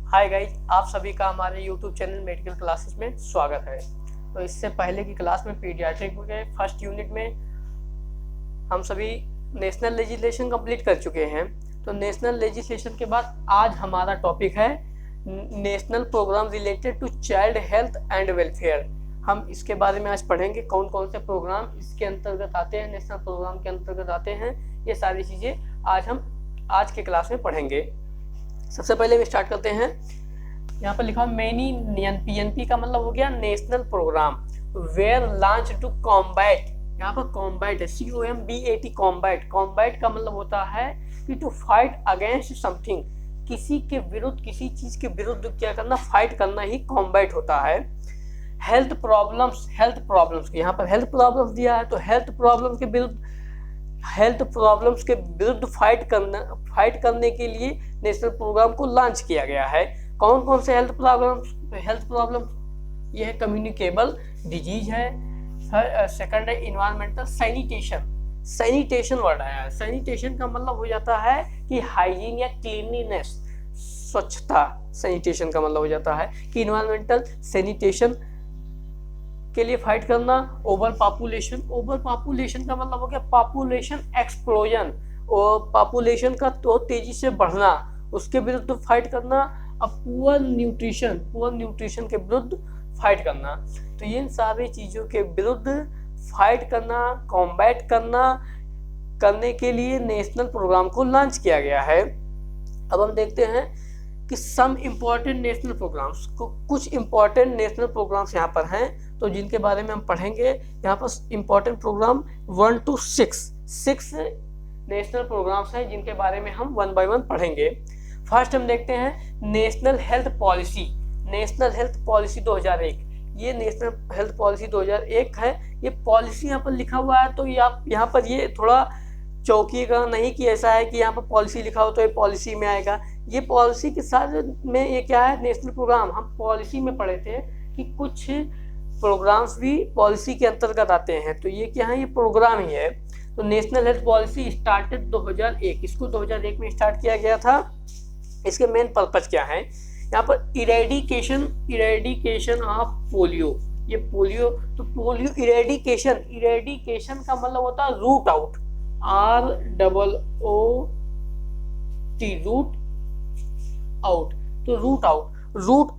Hi guys, आप सभी का हमारे यूट्यूब चैनल मेडिकल क्लासेस में स्वागत है। तो इससे पहले की क्लास में पीडियाट्रिक के फर्स्ट यूनिट में हम सभी नेशनल लेजिस्लेशन कंप्लीट कर चुके हैं। तो नेशनल लेजिस्लेशन के बाद आज हमारा टॉपिक है national programme related to child health and welfare. हम इसके बारे में आज पढ़ेंगे कौन कौन से प्रोग्राम इसके अंतर्गत आते हैं, नेशनल प्रोग्राम के अंतर्गत आते हैं। ये सारी चीज़ें आज हम आज के क्लास में पढ़ेंगे। सबसे पहले हम स्टार्ट करते हैं। यहाँ पर लिखा हुआ मेनी पीएनपी का मतलब हो गया national programme where launch to combat. यहाँ पर कॉम्बैट है, COMBAT कॉम्बैट। कॉम्बैट का मतलब होता है कि टू फाइट अगेंस्ट समथिंग, किसी के विरुद्ध, किसी चीज के विरुद्ध क्या करना, फाइट करना ही कॉम्बैट होता है। हेल्थ प्रॉब्लम्स यहाँ पर हेल्थ प्रॉब्लम्स दिया है, तो हेल्थ प्रॉब्लम्स के विरुद्ध फाइट करने के लिए नेशनल प्रोग्राम को लॉन्च किया गया है। कौन कौन से हेल्थ प्रॉब्लम्स ये है, कम्युनिकेबल डिजीज है। सेकंड है इन्वायरमेंटल सैनिटेशन वर्ड आया है। सैनिटेशन का मतलब हो जाता है कि हाइजीन या क्लीनलीनेस, स्वच्छता। सैनिटेशन का मतलब हो जाता है कि इन्वायरमेंटल सैनिटेशन के लिए फाइट करना। ओवर पॉपुलेशन का मतलब हो गया पॉपुलेशन एक्सप्लोजन, और पॉपुलेशन का तो तेजी से बढ़ना, उसके विरुद्ध फाइट करना। अब पुअर न्यूट्रिशन के विरुद्ध फाइट करना। तो इन सारी चीज़ों के विरुद्ध फाइट करना, कॉम्बैट करने के लिए नेशनल प्रोग्राम को लॉन्च किया गया है। अब हम देखते हैं कि सम इम्पॉर्टेंट नेशनल प्रोग्राम्स, कुछ इम्पॉर्टेंट नेशनल प्रोग्राम्स यहाँ पर हैं, तो जिनके बारे में हम पढ़ेंगे। यहाँ पर important programme 1 to 6 national programmes हैं, जिनके बारे में हम 1 by 1 पढ़ेंगे। फर्स्ट हम देखते हैं नेशनल हेल्थ पॉलिसी 2001। ये नेशनल हेल्थ पॉलिसी 2001 है। ये पॉलिसी यहाँ पर लिखा हुआ है, तो यहाँ पर ये थोड़ा चौंकिएगा नहीं कि ऐसा है कि यहाँ पर पॉलिसी लिखा हो तो ये पॉलिसी में आएगा। ये पॉलिसी के साथ में ये क्या है, नेशनल प्रोग्राम। हम पॉलिसी में पढ़े थे कि कुछ प्रोग्राम्स भी पॉलिसी के अंतर्गत आते हैं, तो ये क्या है, ये प्रोग्राम ही है। तो नेशनल हेल्थ पॉलिसी स्टार्टेड 2001, इसको 2001 में स्टार्ट किया गया था। इसके मेन पर्पज क्या है, यहाँ पर इरेडिकेशन ऑफ पोलियो। ये पोलियो, तो पोलियो इरेडिकेशन का मतलब होता है root out, ROOT, root out. तो रूट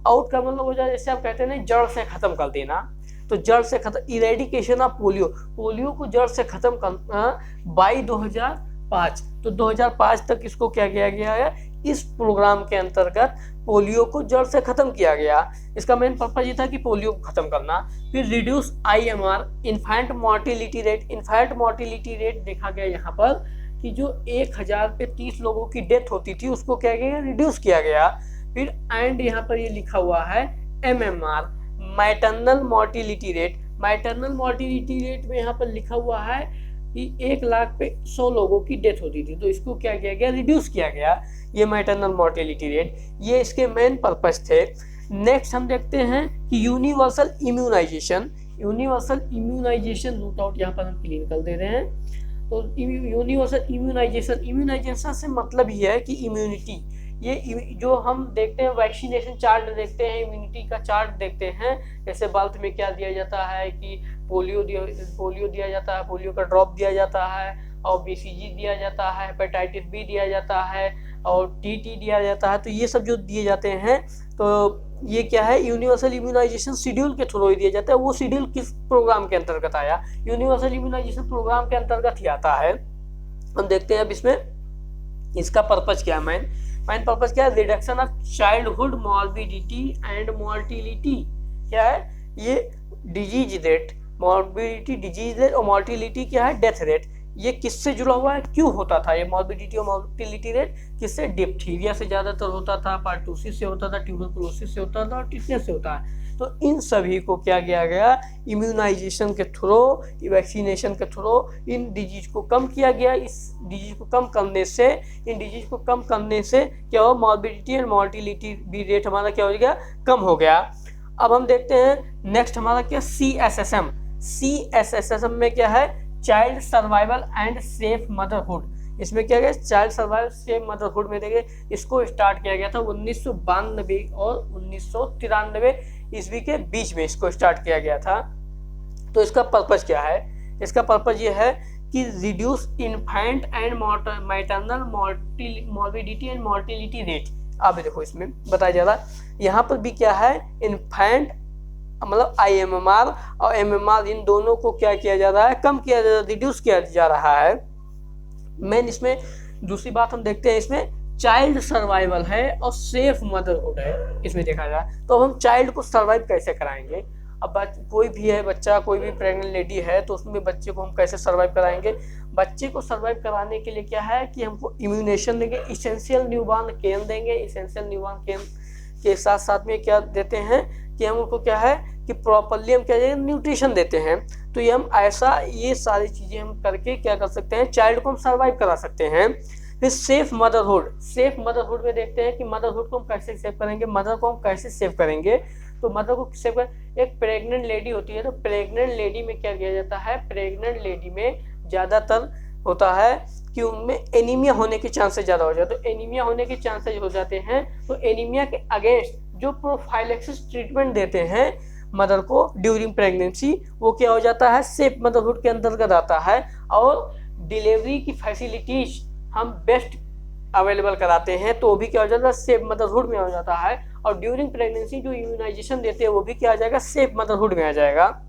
आउट का मतलब हो जाए, जैसे आप कहते हैं ना, जड़ से खत्म कर देना। तो जड़ से खत्म, इरेडिकेशन ऑफ पोलियो को जड़ से खत्म करना बाई 2005। तो 2005 तक इसको क्या किया गया है, इस प्रोग्राम के अंतर्गत पोलियो को जड़ से खत्म किया गया। इसका मेन पर्पज ये था कि पोलियो को खत्म करना। फिर reduce IMR, infant mortality rate देखा गया यहाँ पर कि जो 1000 पे 30 लोगों की डेथ होती थी, उसको क्या गया, रिड्यूस किया गया। फिर एंड यहाँ पर ये लिखा हुआ है MMR, मैटरनल मोर्टिलिटी रेट में यहाँ पर लिखा हुआ है कि 1 लाख पे 100 लोगों की डेथ होती थी, तो इसको क्या किया गया, रिड्यूस किया गया, ये मैटरनल मोर्टिलिटी रेट। ये इसके मेन पर्पस थे। नेक्स्ट हम देखते हैं कि यूनिवर्सल इम्यूनाइजेशन रूट आउट यहाँ पर हम क्लीन कर दे रहे हैं। तो यूनिवर्सल इम्यूनाइजेशन से मतलब ये है कि इम्यूनिटी, ये जो हम देखते हैं वैक्सीनेशन चार्ट देखते हैं, इम्यूनिटी का चार्ट देखते हैं, जैसे बाल्थ में क्या दिया जाता है कि पोलियो दिया जाता है, पोलियो का ड्रॉप दिया जाता है, और BCG दिया जाता है, हेपेटाइटिस B दिया जाता है, और TT दिया जाता है। तो ये सब जो दिए जाते हैं, तो ये क्या है, यूनिवर्सल इम्यूनाइजेशन शेड्यूल के थ्रू ही दिया जाता है। वो शेड्यूल किस प्रोग्राम के अंतर्गत आया, यूनिवर्सल इम्यूनाइजेशन प्रोग्राम के अंतर्गत ही आता है। हम देखते हैं अब इसमें इसका पर्पज क्या है, मेन पर्पज क्या है, reduction of childhood morbidity and mortality. क्या है ये, disease rate, morbidity disease rate, और मोर्टिलिटी क्या है, डेथ रेट। ये किससे जुड़ा हुआ है, क्यों होता था ये मॉर्बिडिटी और मोर्टिलिटी रेट, किससे, डिप्थीरिया से ज़्यादातर होता था, पार्टूसिस से होता था, ट्यूबरकुलोसिस से होता था, और टिटनेस से होता है। तो इन सभी को क्या किया गया, इम्यूनाइजेशन के थ्रू, वैक्सीनेशन के थ्रू इन डिजीज को कम किया गया। इस डिजीज को कम करने से क्या हो, मॉर्बिडिटी एंड मोर्टिलिटी भी रेट हमारा क्या हो गया, कम हो गया। अब हम देखते हैं नेक्स्ट हमारा क्या, CSSM में क्या है, child survival and safe motherhood. इसमें क्या गया, चाइल्ड सर्वाइव सेफ मदरहुड में देखिए इसको स्टार्ट किया गया था 1992 और 1993 ईस्वी के बीच में इसको स्टार्ट किया गया था। तो इसका पर्पज क्या है, इसका पर्पज ये है कि reduce infant and maternal morbidity and mortality rate. अब देखो इसमें बताया जा रहा है यहाँ पर भी क्या है, इन्फेंट मतलब IMMR और MMR इन दोनों को क्या किया जा रहा है, कम किया जा रहा है, रिड्यूस किया जा रहा है। मेन इसमें दूसरी बात हम देखते हैं, इसमें चाइल्ड सर्वाइवल है और सेफ मदरहुड है इसमें देखा जाए। तो अब हम चाइल्ड को सर्वाइव कैसे कराएंगे, अब कोई भी है बच्चा, कोई भी प्रेग्नेंट लेडी है तो उसमें बच्चे को हम कैसे सर्वाइव कराएंगे। बच्चे को सर्वाइव कराने के लिए क्या है कि हमको इम्यूनेशन देंगे, इसेंशियल न्यूबॉर्न केयर देंगे। इसेंशियल न्यूबॉर्न केयर के साथ साथ में क्या देते हैं कि हम उनको क्या है कि प्रॉपरली हम क्या न्यूट्रिशन देते हैं। तो ये हम ऐसा ये सारी चीज़ें हम करके क्या कर सकते हैं, चाइल्ड को हम सर्वाइव करा सकते हैं। फिर सेफ मदरहुड, सेफ मदरहुड में देखते हैं कि मदरहुड को हम कैसे सेव करेंगे, मदर को हम कैसे सेव करेंगे। तो मदर को सेव कर, एक प्रेग्नेंट लेडी होती है तो प्रेग्नेंट लेडी में क्या किया जाता है, प्रेग्नेंट लेडी में ज़्यादातर होता है कि उनमें एनीमिया होने के चांसेस ज़्यादा हो जाते हैं। तो एनीमिया होने के चांसेस हो जाते हैं तो एनीमिया के अगेंस्ट जो प्रोफाइलेक्सिस ट्रीटमेंट देते हैं मदर को ड्यूरिंग प्रेगनेंसी, वो क्या हो जाता है, सेफ मदरहुड के अंतर्गत आता है। और डिलीवरी की फैसिलिटीज हम बेस्ट अवेलेबल कराते हैं तो वो भी क्या हो जाता है, सेफ मदरहुड में हो जाता है। और ड्यूरिंग प्रेगनेंसी जो इम्यूनाइजेशन देते हैं वो भी क्या आ जाएगा, सेफ मदरहुड में आ जाएगा।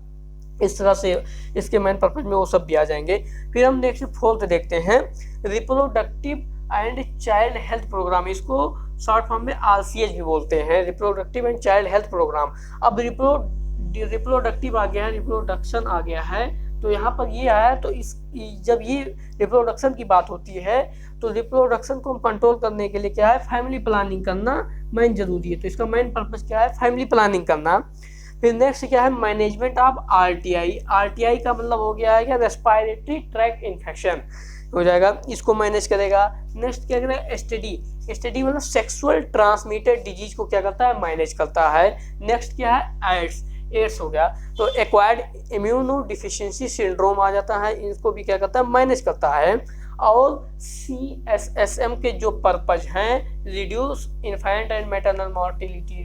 इस तरह से इसके मेन पर्पज में वो सब भी आ जाएंगे। फिर हम नेक्स्ट फोर्थ देखते हैं, reproductive and child health programme, इसको शॉर्ट फॉर्म में RCH भी बोलते हैं, reproductive and child health programme. अब रिप्रोडक्टिव आ गया है, रिप्रोडक्शन आ गया है, तो यहाँ पर ये आया तो इस जब ये रिप्रोडक्शन की बात होती है तो रिप्रोडक्शन को कंट्रोल करने के लिए क्या है, फैमिली प्लानिंग करना मेन जरूरी है। तो इसका मेन पर्पज क्या है, फैमिली प्लानिंग करना। फिर नेक्स्ट क्या है, मैनेजमेंट ऑफ RTI का मतलब हो गया है क्या, रेस्पिरेटरी ट्रैक्ट इन्फेक्शन हो जाएगा, इसको मैनेज करेगा। नेक्स्ट क्या करेगा, STD मतलब सेक्सुअल ट्रांसमिटेड डिजीज को क्या करता है, मैनेज करता है। नेक्स्ट क्या है, एड्स हो गया, तो एक्वायर्ड इम्यूनो डिफिशियंसी सिंड्रोम आ जाता है, इसको भी क्या करता है, मैनेज करता है। और CSSM के जो पर्पज हैं, reduce infant and maternal morbidity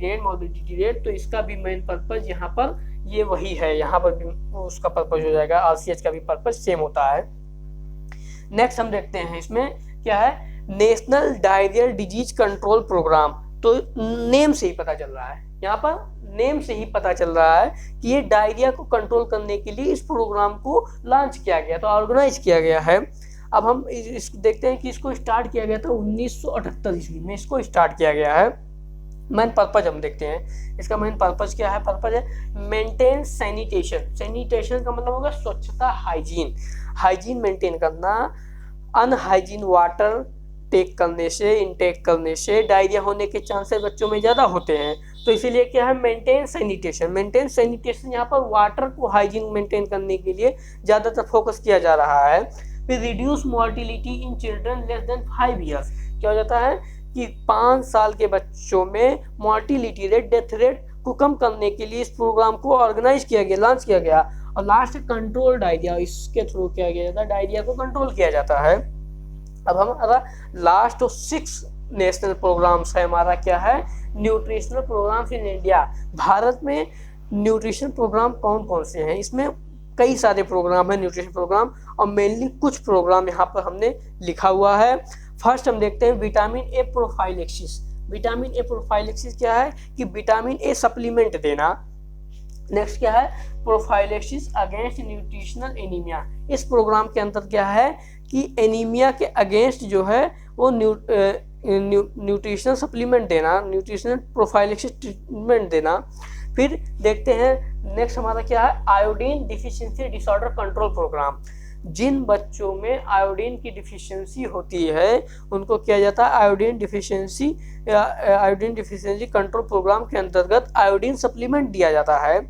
rate, तो इसका भी मेन पर्पज यहाँ पर ये वही है, यहाँ पर भी उसका पर्पज हो जाएगा। RCH का भी पर्पज सेम होता है। नेक्स्ट हम देखते हैं इसमें क्या है, national diarrhoeal disease control programme. तो नेम से ही पता चल रहा है, यहाँ पर नेम से ही पता चल रहा है कि ये डायरिया को कंट्रोल करने के लिए इस प्रोग्राम को लॉन्च किया गया, तो ऑर्गेनाइज किया गया है। अब हम इसको देखते हैं कि इसको स्टार्ट किया गया था 1978 ईस्वी में, इसको स्टार्ट किया गया है। मेन पर्पज हम देखते हैं, इसका मेन पर्पज क्या है, पर्पज है मेंटेन सैनिटेशन का मतलब होगा स्वच्छता, हाइजीन मेंटेन करना। अनहाइजीन वाटर इनटेक करने से डायरिया होने के चांसेस बच्चों में ज़्यादा होते हैं। तो इसीलिए क्या है, मेंटेन सैनिटेशन यहाँ पर वाटर को हाइजीन मेंटेन करने के लिए ज़्यादातर फोकस किया जा रहा है। फिर reduce mortality in children less than 5 years, क्या हो जाता है कि 5 साल के बच्चों में मॉर्टिलिटी रेट, डेथ रेट को कम करने के लिए इस प्रोग्राम को ऑर्गेनाइज किया गया, लॉन्च किया गया। और लास्ट कंट्रोल डायरिया, इसके थ्रू किया गया था, डायरिया को कंट्रोल किया जाता है। अब हमारा लास्ट 6 नेशनल प्रोग्राम्स है, हमारा क्या है, nutritional programmes in India. Bharat में न्यूट्रिशन प्रोग्राम कौन कौन से हैं, इसमें कई सारे प्रोग्राम हैं न्यूट्रिशन प्रोग्राम, और मेनली कुछ प्रोग्राम यहाँ पर हमने लिखा हुआ है। फर्स्ट हम देखते हैं vitamin A prophylaxis. Vitamin A prophylaxis क्या है कि विटामिन ए सप्लीमेंट देना। नेक्स्ट क्या है, प्रोफाइलेक्सिस अगेंस्ट न्यूट्रिशनल एनीमिया। इस प्रोग्राम के अंदर क्या है कि एनीमिया के अगेंस्ट जो है वो न्यूट्रिशनल सप्लीमेंट देना, न्यूट्रिशनल प्रोफाइलेक्सिस ट्रीटमेंट देना। फिर देखते हैं नेक्स्ट हमारा क्या है, iodine deficiency disorder control programme. जिन बच्चों में आयोडीन की डिफिशियंसी होती है उनको किया जाता है आयोडीन डिफिशियंसी कंट्रोल प्रोग्राम के अंतर्गत आयोडीन सप्लीमेंट दिया जाता है।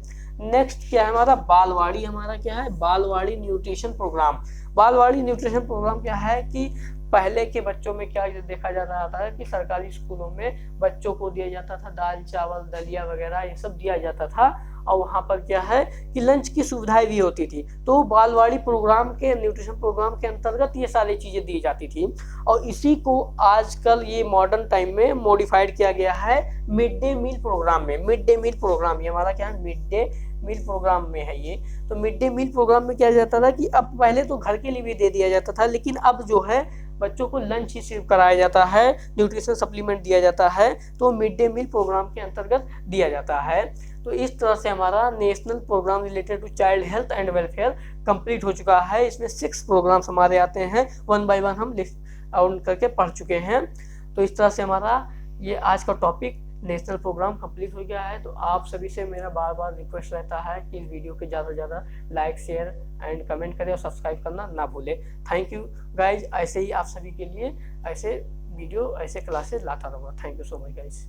नेक्स्ट क्या है हमारा, बालवाड़ी, हमारा क्या है, बालवाड़ी न्यूट्रिशन प्रोग्राम। बालवाड़ी न्यूट्रिशन प्रोग्राम क्या है कि पहले के बच्चों में क्या देखा जा रहा था कि सरकारी स्कूलों में बच्चों को दिया जाता था दाल चावल दलिया वगैरह ये सब दिया जाता था, और वहाँ पर क्या है कि लंच की सुविधाएं भी होती थी। तो बालवाड़ी प्रोग्राम के न्यूट्रिशन प्रोग्राम के अंतर्गत ये सारी चीज़ें दी जाती थी, और इसी को आजकल ये मॉडर्न टाइम में मॉडिफाइड किया गया है मिड डे मील प्रोग्राम में। मिड डे मील प्रोग्राम ये हमारा क्या है, मिड डे मील प्रोग्राम में है ये। तो मिड डे मील प्रोग्राम में क्या जाता था कि अब पहले तो घर के लिए भी दे दिया जाता था, लेकिन अब जो है बच्चों को लंच ही सिर्फ कराया जाता है, न्यूट्रिशन सप्लीमेंट दिया जाता है, तो मिड डे मील प्रोग्राम के अंतर्गत दिया जाता है। तो इस तरह से हमारा national programme related to child health and welfare complete हो चुका है। इसमें 6 प्रोग्राम्स हमारे आते हैं, 1 बाय 1 हम लिस्ट आउट करके पढ़ चुके हैं। तो इस तरह से हमारा ये आज का टॉपिक नेशनल प्रोग्राम कंप्लीट हो गया है। तो आप सभी से मेरा बार बार रिक्वेस्ट रहता है कि इस वीडियो के ज़्यादा से ज़्यादा लाइक शेयर एंड कमेंट करें और सब्सक्राइब करना ना भूलें। थैंक यू गाइज, ऐसे ही आप सभी के लिए ऐसे वीडियो ऐसे क्लासेस लाता रहूँगा। Thank you so much guys.